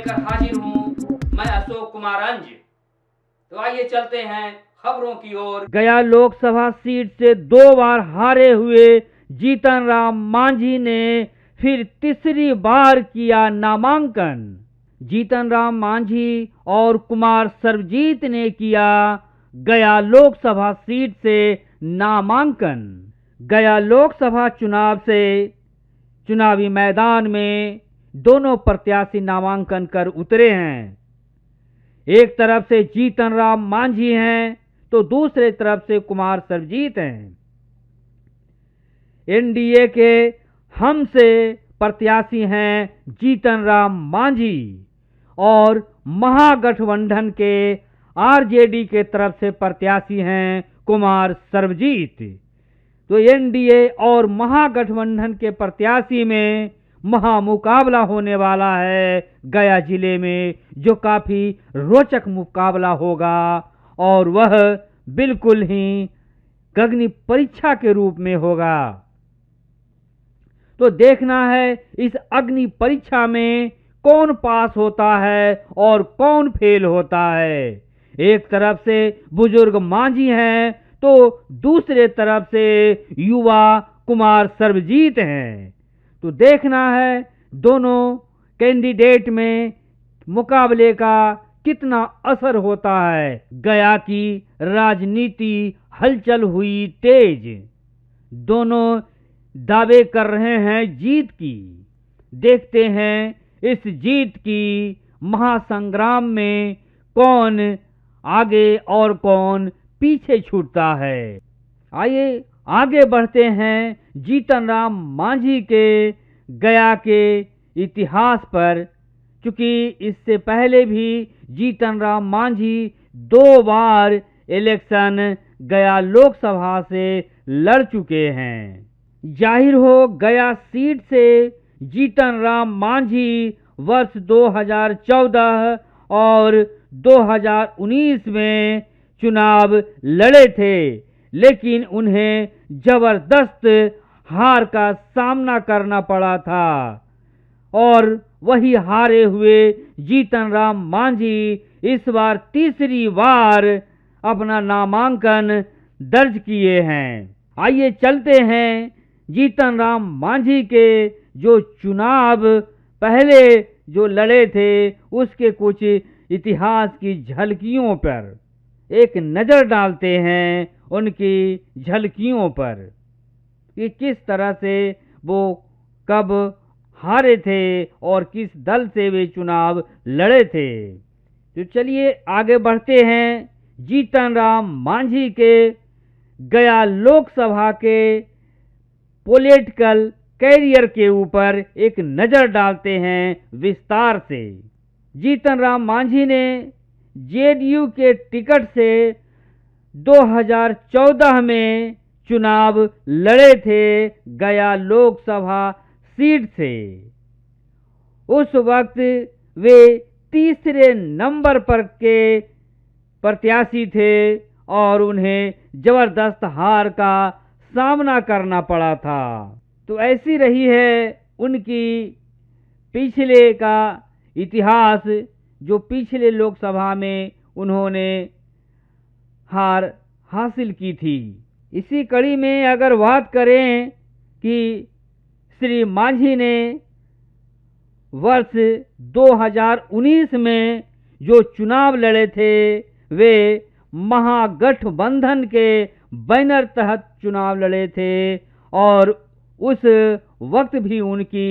लेकर हाजिर हूँ मैं अशोक कुमार अंज। तो आइए चलते हैं खबरों की ओर। गया लोकसभा सीट से 2 बार हारे हुए जीतन राम मांझी ने फिर तीसरी बार किया नामांकन। जीतन राम मांझी और कुमार सर्वजीत ने किया गया लोकसभा सीट से नामांकन। गया लोकसभा चुनाव से चुनावी मैदान में दोनों प्रत्याशी नामांकन कर उतरे हैं। एक तरफ से जीतन राम मांझी हैं तो दूसरे तरफ से कुमार सर्वजीत हैं। एनडीए के हम से प्रत्याशी हैं जीतन राम मांझी और महागठबंधन के आरजेडी के तरफ से प्रत्याशी हैं कुमार सर्वजीत। तो एनडीए और महागठबंधन के प्रत्याशी में महामुकाबला होने वाला है गया जिले में, जो काफी रोचक मुकाबला होगा और वह बिल्कुल ही अग्नि परीक्षा के रूप में होगा। तो देखना है इस अग्नि परीक्षा में कौन पास होता है और कौन फेल होता है। एक तरफ से बुजुर्ग मांझी हैं तो दूसरे तरफ से युवा कुमार सर्वजीत हैं। तो देखना है दोनों कैंडिडेट में मुकाबले का कितना असर होता है। गया की राजनीति हलचल हुई तेज, दोनों दावे कर रहे हैं जीत की। देखते हैं इस जीत की महासंग्राम में कौन आगे और कौन पीछे छूटता है। आइए आगे बढ़ते हैं जीतन राम मांझी के गया के इतिहास पर। चूंकि इससे पहले भी जीतन राम मांझी 2 बार इलेक्शन गया लोकसभा से लड़ चुके हैं। जाहिर हो गया सीट से जीतन राम मांझी वर्ष 2014 और 2019 में चुनाव लड़े थे, लेकिन उन्हें जबरदस्त हार का सामना करना पड़ा था और वही हारे हुए जीतन राम मांझी इस बार तीसरी बार अपना नामांकन दर्ज किए हैं। आइए चलते हैं जीतन राम मांझी के जो चुनाव पहले जो लड़े थे उसके कुछ इतिहास की झलकियों पर एक नज़र डालते हैं, उनकी झलकियों पर कि किस तरह से वो कब हारे थे और किस दल से वे चुनाव लड़े थे। तो चलिए आगे बढ़ते हैं जीतन राम मांझी के गया लोकसभा के पॉलिटिकल कैरियर के ऊपर एक नज़र डालते हैं विस्तार से। जीतन राम मांझी ने जेडीयू के टिकट से 2014 में चुनाव लड़े थे गया लोकसभा सीट से। उस वक्त वे तीसरे नंबर पर के प्रत्याशी थे और उन्हें जबरदस्त हार का सामना करना पड़ा था। तो ऐसी रही है उनकी पिछले का इतिहास, जो पिछले लोकसभा में उन्होंने हार हासिल की थी। इसी कड़ी में अगर बात करें कि श्री मांझी ने वर्ष 2019 में जो चुनाव लड़े थे वे महागठबंधन के बैनर तहत चुनाव लड़े थे और उस वक्त भी उनकी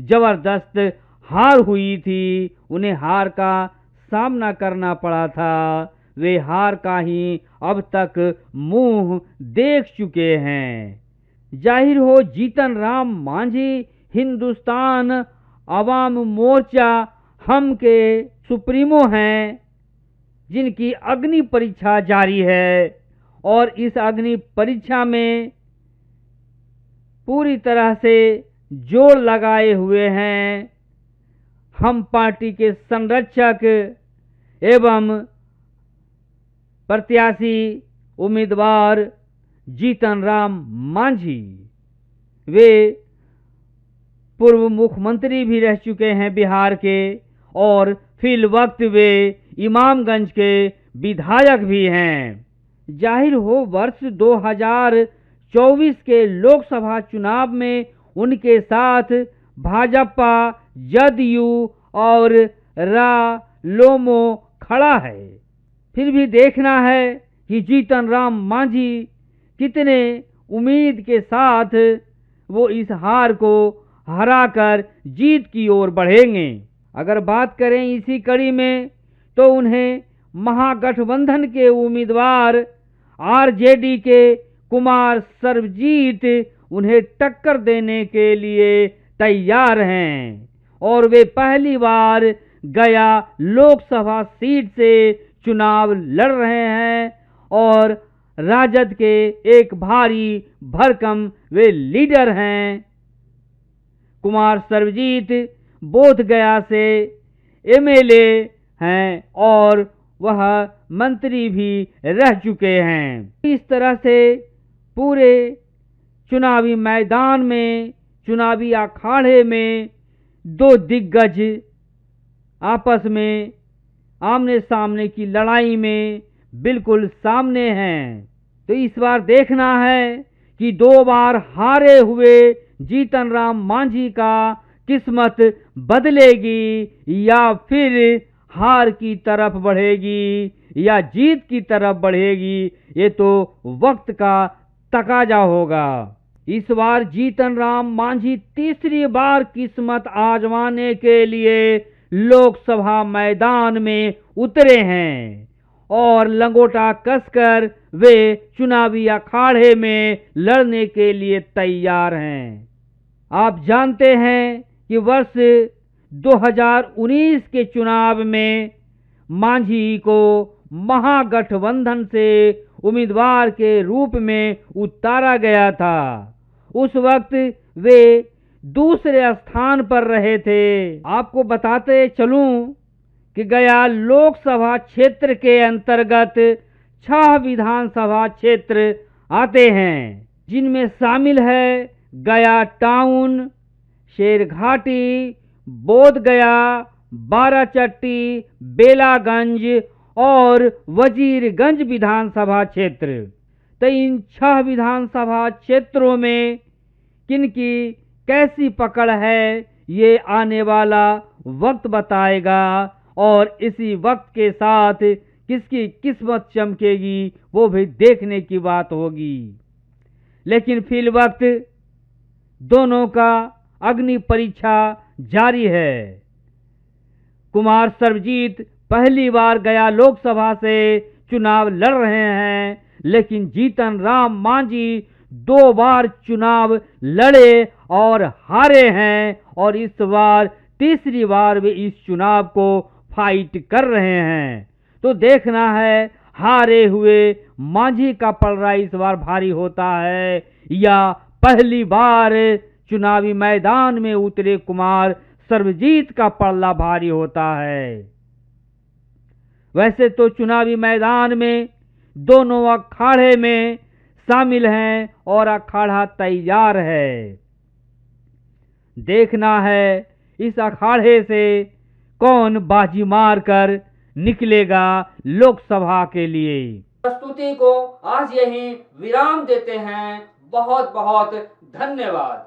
जबरदस्त हार हुई थी। उन्हें हार का सामना करना पड़ा था। वे हार का ही अब तक मुंह देख चुके हैं। जाहिर हो जीतन राम मांझी हिंदुस्तान अवाम मोर्चा हम के सुप्रीमो हैं, जिनकी अग्नि परीक्षा जारी है और इस अग्नि परीक्षा में पूरी तरह से जोर लगाए हुए हैं हम पार्टी के संरक्षक एवं प्रत्याशी उम्मीदवार जीतन राम मांझी। वे पूर्व मुख्यमंत्री भी रह चुके हैं बिहार के और फिल वक्त वे इमामगंज के विधायक भी हैं। जाहिर हो वर्ष 2024 के लोकसभा चुनाव में उनके साथ भाजपा, जदयू और रालोमो खड़ा है। फिर भी देखना है कि जीतन राम मांझी कितने उम्मीद के साथ वो इस हार को हराकर जीत की ओर बढ़ेंगे। अगर बात करें इसी कड़ी में तो उन्हें महागठबंधन के उम्मीदवार आरजेडी के कुमार सर्वजीत उन्हें टक्कर देने के लिए तैयार हैं और वे पहली बार गया लोकसभा सीट से चुनाव लड़ रहे हैं और राजद के एक भारी भरकम वे लीडर हैं। कुमार सर्वजीत बोधगया से एमएलए हैं और वह मंत्री भी रह चुके हैं। इस तरह से पूरे चुनावी मैदान में, चुनावी अखाड़े में दो दिग्गज आपस में आमने सामने की लड़ाई में बिल्कुल सामने हैं। तो इस बार देखना है कि 2 बार हारे हुए जीतन राम मांझी का किस्मत बदलेगी या फिर हार की तरफ बढ़ेगी या जीत की तरफ बढ़ेगी, ये तो वक्त का तकाजा होगा। इस बार जीतन राम मांझी तीसरी बार किस्मत आजमाने के लिए लोकसभा मैदान में उतरे हैं और लंगोटा कसकर वे चुनावी अखाड़े में लड़ने के लिए तैयार हैं। आप जानते हैं कि वर्ष 2019 के चुनाव में मांझी को महागठबंधन से उम्मीदवार के रूप में उतारा गया था। उस वक्त वे दूसरे स्थान पर रहे थे। आपको बताते चलूं कि गया लोकसभा क्षेत्र के अंतर्गत 6 विधानसभा क्षेत्र आते हैं, जिनमें शामिल है गया टाउन, शेरघाटी, बोधगया, बाराचट्टी, बेलागंज और वजीरगंज विधानसभा क्षेत्र। तो इन 6 विधानसभा क्षेत्रों में किनकी कैसी पकड़ है ये आने वाला वक्त बताएगा और इसी वक्त के साथ किसकी किस्मत चमकेगी वो भी देखने की बात होगी। लेकिन फिल वक्त दोनों का अग्नि परीक्षा जारी है। कुमार सर्वजीत पहली बार गया लोकसभा से चुनाव लड़ रहे हैं, लेकिन जीतन राम मांझी 2 बार चुनाव लड़े और हारे हैं और इस बार तीसरी बार वे इस चुनाव को फाइट कर रहे हैं। तो देखना है हारे हुए मांझी का पलड़ा इस बार भारी होता है या पहली बार चुनावी मैदान में उतरे कुमार सर्वजीत का पलड़ा भारी होता है। वैसे तो चुनावी मैदान में दोनों अखाड़े में शामिल हैं और अखाड़ा तैयार है। देखना है इस अखाड़े से कौन बाजी मारकर निकलेगा लोकसभा के लिए। प्रस्तुति को आज यहीं विराम देते हैं। बहुत बहुत धन्यवाद।